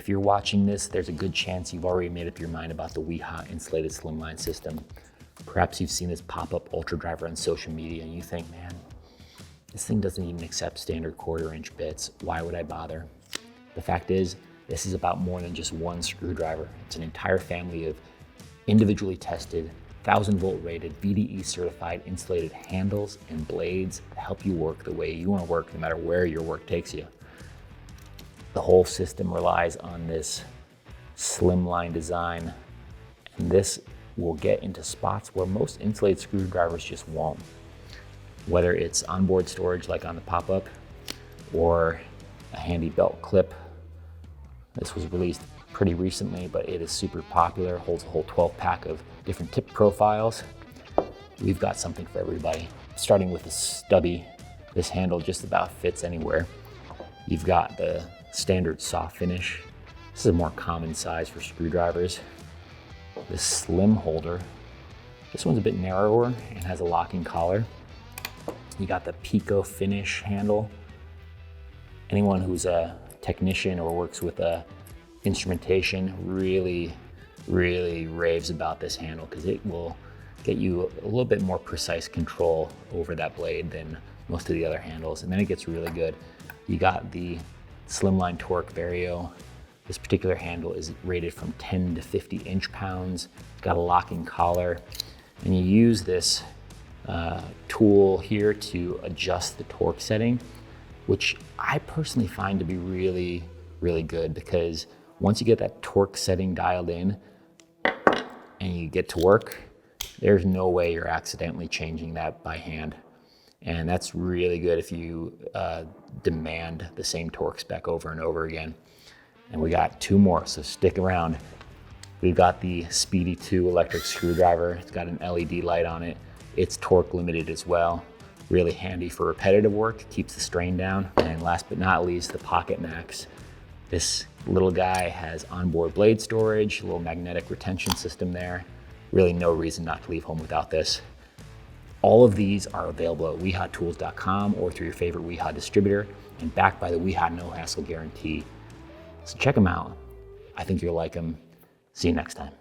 If you're watching this, there's a good chance you've already made up your mind about the Wiha Insulated SlimLine System. Perhaps you've seen this pop up Ultra Driver on social media and you think, man, this thing doesn't even accept standard 1/4-inch bits. Why would I bother? The fact is, this is about more than just one screwdriver. It's an entire family of individually tested, 1000-volt rated, VDE certified insulated handles and blades to help you work the way you want to work no matter where your work takes you. The whole system relies on this slimline design, and this will get into spots where most insulated screwdrivers just won't. Whether it's onboard storage like on the pop-up or a handy belt clip. This was released pretty recently, but it is super popular, holds a whole 12-pack of different tip profiles. We've got something for everybody. Starting with the stubby, this handle just about fits anywhere. You've got the standard soft finish. This is a more common size for screwdrivers. This slim holder, this one's a bit narrower and has a locking collar. You got the Pico finish handle. Anyone who's a technician or works with instrumentation really raves about this handle because it will get you a little bit more precise control over that blade than most of the other handles. And then it gets really good. You got the Slimline Torque Vario. This particular handle is rated from 10 to 50 inch-pounds. It's got a locking collar. And you use this tool here to adjust the torque setting, which I personally find to be really good because once you get that torque setting dialed in and you get to work, there's no way you're accidentally changing that by hand. And that's really good if you demand the same torque spec over and over again. And we got two more, so stick around. We've got the Speedy 2 electric screwdriver. It's got an LED light on it. It's torque limited as well. Really handy for repetitive work, keeps the strain down. And last but not least, the Pocket Max. This little guy has onboard blade storage, a little magnetic retention system there. Really no reason not to leave home without this. All of these are available at wihatools.com or through your favorite Wiha distributor and backed by the Wiha No Hassle Guarantee. So check them out. I think you'll like them. See you next time.